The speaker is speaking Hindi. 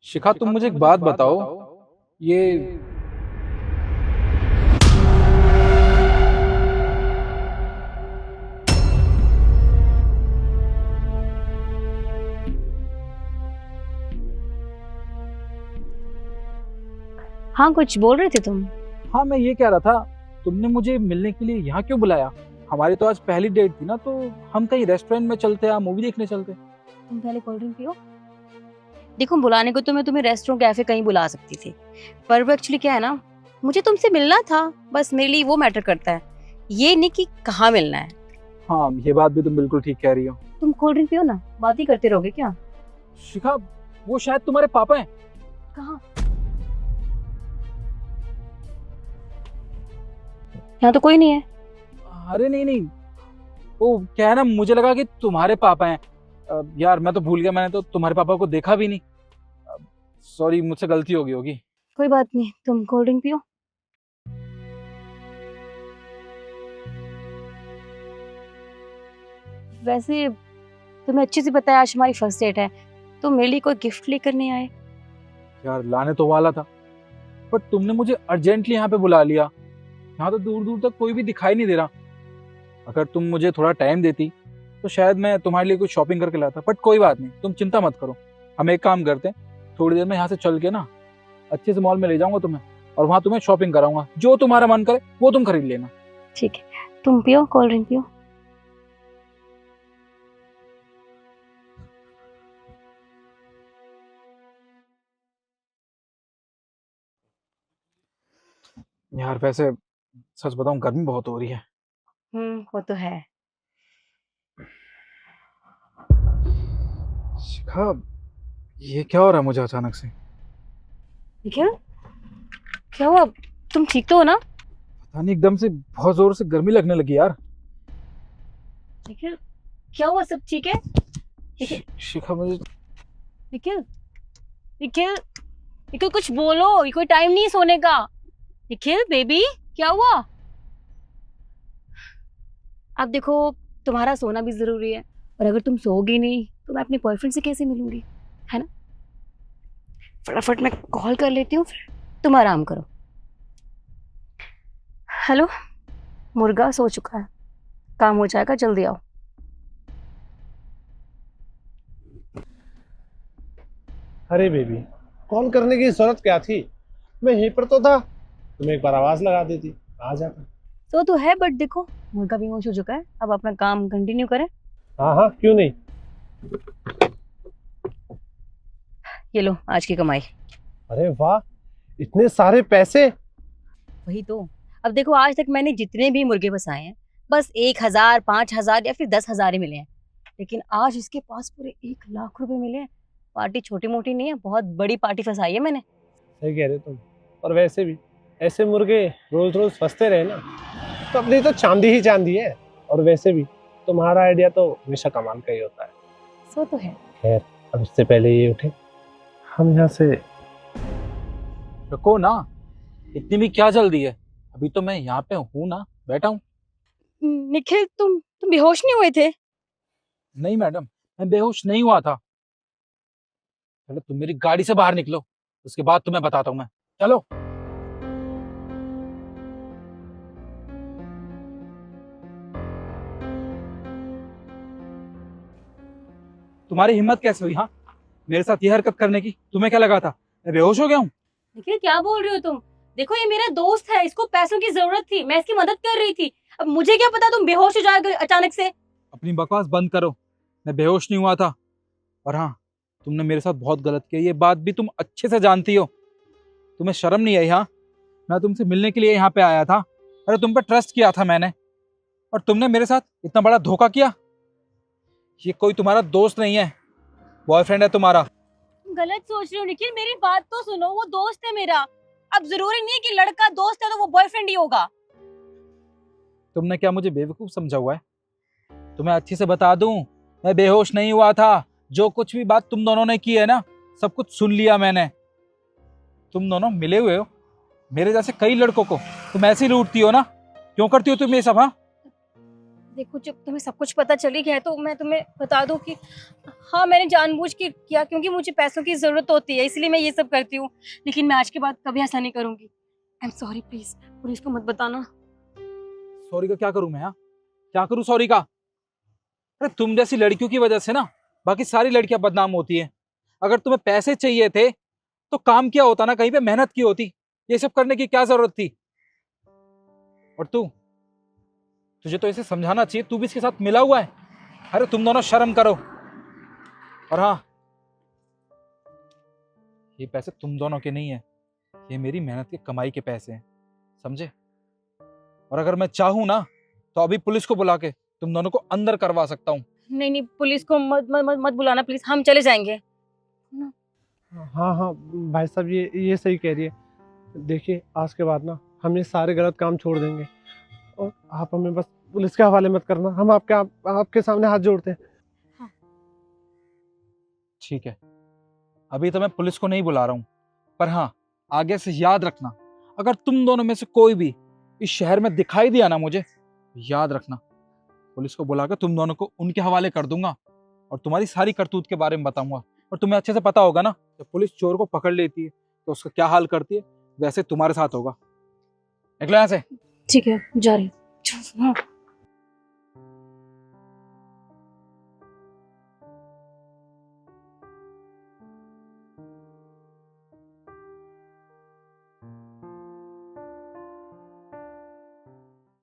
शिखा, तुम मुझे एक बात बताओ। ये हाँ, कुछ बोल रहे थे तुम। हाँ, मैं ये कह रहा था, तुमने मुझे मिलने के लिए यहाँ क्यों बुलाया? हमारी तो आज पहली डेट थी ना, तो हम कहीं रेस्टोरेंट में चलते या मूवी देखने चलते। तुम पहले कोल्ड ड्रिंक पियो। देखो, बुलाने को तो मैं तुम्हें रेस्टोरेंट कैफे कहीं बुला सकती थी, पर वो एक्चुअली क्या है ना, मुझे तुमसे मिलना था। बस मेरे लिए वो मैटर करता है, ये नहीं कि कहाँ मिलना है। हाँ, ये बात भी तुम बिल्कुल ठीक कह रही हो। तुम कोल्ड ड्रिंक पियो ना, बात ही करते रहोगे क्या? शिखा, वो शायद तुम्हारे पापा हैं। कहाँ? यहाँ तो कोई नहीं है। अरे नहीं नहीं, वो क्या है ना, मुझे लगा कि तुम्हारे पापा हैं। यार मैं तो भूल गया, मैंने तो तुम्हारे पापा को देखा भी नहीं। सॉरी, मुझसे गलती हो गई होगी। कोई बात नहीं, तुम कोल्ड ड्रिंक पियो। वैसे तुम्हें अच्छे से पता है आज हमारी फर्स्ट डेट है, तो मेरे लिए कोई गिफ्ट लेकर नहीं आए? यार लाने तो वाला था, पर तुमने मुझे अर्जेंटली यहाँ पे बुला लिया। यहाँ तो दूर दूर तक कोई भी दिखाई नहीं दे रहा। अगर तुम मुझे थोड़ा टाइम देती तो शायद मैं तुम्हारे लिए कुछ शॉपिंग करके लाता, बट कोई बात नहीं, तुम चिंता मत करो। हम एक काम करते हैं, थोड़ी देर में यहाँ से चल के ना अच्छे से मॉल में ले जाऊंगा तुम्हें, और वहां तुम्हें शॉपिंग कराऊंगा। जो तुम्हारा मन करे वो तुम खरीद लेना। ठीक है, तुम पियो, कोल्ड ड्रिंक पियो। यार वैसे सच बताऊं, गर्मी बहुत हो रही है। वो तो है। शिखा, ये क्या हो रहा है मुझे अचानक से? निखिल, क्या हुआ? तुम ठीक तो हो ना? पता नहीं, एकदम से बहुत जोर से गर्मी लगने लगी यार। निखिल, क्या हुआ? सब ठीक है? निखिल, शिखा मुझे निखिल, निखिल, निखिल, कुछ बोलो, ये कोई टाइम नहीं है सोने का। निखिल बेबी, क्या हुआ? अब देखो, तुम्हारा सोना भी जरूरी है, और अगर तुम सोओगी नहीं तो मैं अपने बॉयफ्रेंड से कैसे मिलूंगी, है ना? फटाफट मैं कॉल कर लेती हूँ, फिर तुम आराम करो। हेलो, मुर्गा सो चुका है, काम हो जाएगा, जल्दी आओ। अरे बेबी, कॉल करने की जरूरत क्या थी? मैं यहीं पर तो था। तुम एक बार आवाज लगा देती, आ जाता। तो है, बट देखो, मुर्गा बेहोश हो चुका है, अब अपना काम कंटिन्यू करें। हाँ हाँ, क्यों नहीं। ये लो आज की कमाई। अरे वाह, इतने सारे पैसे। वही तो। अब देखो, आज तक मैंने जितने भी मुर्गे फंसाए हैं, बस 1,000, 5,000 या फिर 10,000 ही मिले हैं, लेकिन आज इसके पास पूरे 1,00,000 रुपए मिले हैं। पार्टी छोटी मोटी नहीं है, बहुत बड़ी पार्टी फंसाई है मैंने। सही कह रहे तुम। और वैसे भी ऐसे मुर्गे रोज रोज फंसते रहे ना, तो अपनी तो चांदी ही चांदी है। और वैसे भी तुम्हारा आइडिया तो हमेशा कमाल का ही होता है। सो तो है। खैर, अब इससे पहले ये उठे, हम यहाँ से। रुको ना, इतनी भी क्या जल्दी है? अभी तो मैं यहाँ पे हूँ ना, बैठा हूँ। निखिल, तुम बेहोश नहीं हुए थे? नहीं मैडम, मैं बेहोश नहीं हुआ था। पहले तुम मेरी गाड़ी से बाहर निकलो, उसके बाद तुम्हें बताता हूँ मैं। चलो। तुम्हारी हिम्मत कैसे हुई, हाँ, मेरे साथ ये हरकत करने की? तुम्हें क्या लगा था मैं बेहोश हो गया हूँ? निखिल, क्या बोल रहे हो तुम? देखो, ये मेरा दोस्त है, इसको पैसों की जरूरत थी, मैं इसकी मदद कर रही थी। अब मुझे क्या पता तुम बेहोश हो जाओगे अचानक से। अपनी बकवास बंद करो। मैं बेहोश नहीं हुआ था। और हाँ, तुमने मेरे साथ बहुत गलत किया, ये बात भी तुम अच्छे से जानती हो। तुम्हें शर्म नहीं आई? हाँ, मैं तुमसे मिलने के लिए यहाँ पे आया था। अरे तुम पे ट्रस्ट किया था मैंने, और तुमने मेरे साथ इतना बड़ा धोखा किया। ये कोई तुम्हारा दोस्त नहीं है, बॉयफ्रेंड है तुम्हारा। तुम गलत सोच रहे हो निखिल, मेरी बात तो सुनो, वो दोस्त है मेरा। अब जरूरी नहीं है कि लड़का दोस्त है तो वो बॉयफ्रेंड ही होगा। तुमने क्या मुझे बेवकूफ समझा हुआ है? तुम्हें अच्छे से बता दूं, मैं बेहोश नहीं हुआ था। जो कुछ भी बात तुम दोनों ने की है ना, सब कुछ सुन लिया मैंने। तुम दोनों मिले हुए हो, मेरे जैसे कई लड़कों को तुम ऐसे ही लूटती हो ना। क्यों करती हो तुम ये सब? हाँ, देखो जब तुम्हें सब कुछ पता चल ही गया है तो मैं तुम्हें बता दूं कि हाँ मैंने जानबूझ के किया, क्योंकि मुझे पैसों की जरूरत होती है इसलिए मैं ये सब करती हूँ। लेकिन मैं आज के बाद कभी ऐसा नहीं करूंगी। I am sorry, please police को मत बताना। सॉरी का क्या करूं मैं? हाँ, क्या करूं सॉरी का? अरे तुम जैसी लड़कियों की वजह से ना बाकी सारी लड़कियां बदनाम होती हैं। अगर तुम्हें पैसे चाहिए थे तो काम किया होता ना, कहीं पे मेहनत की होती। ये सब करने की क्या जरूरत थी? और तुझे तो इसे समझाना चाहिए, तू भी इसके साथ मिला हुआ है। अरे तुम दोनों शर्म करो। और हाँ, ये पैसे तुम दोनों के नहीं है, ये मेरी मेहनत की कमाई के पैसे हैं, समझे? और अगर मैं चाहूं ना तो अभी पुलिस को बुला के तुम दोनों को अंदर करवा सकता हूँ। नहीं नहीं, पुलिस को मत मत मत, मत बुलाना प्लीज, हम चले जाएंगे। हाँ हाँ भाई साहब, ये सही कह रही है। देखिए आज के बाद ना हम ये सारे गलत काम छोड़ देंगे, और आप हमें बस पुलिस के हवाले मत करना। हम आपके सामने हाथ जोड़ते हैं। ठीक है, अभी तो मैं पुलिस को नहीं बुला रहा हूँ, पर हाँ आगे से याद रखना, अगर तुम दोनों में से कोई भी इस शहर में दिखाई दिया ना मुझे, याद रखना पुलिस को बुला कर तुम दोनों को उनके हवाले कर दूंगा और तुम्हारी सारी करतूत के बारे में बताऊंगा। और तुम्हें अच्छे से पता होगा ना, जब पुलिस चोर को पकड़ लेती है तो उसका क्या हाल करती है, वैसे तुम्हारे साथ होगा। निकलो यहाँ से। ठीक है, जा रही हूँ।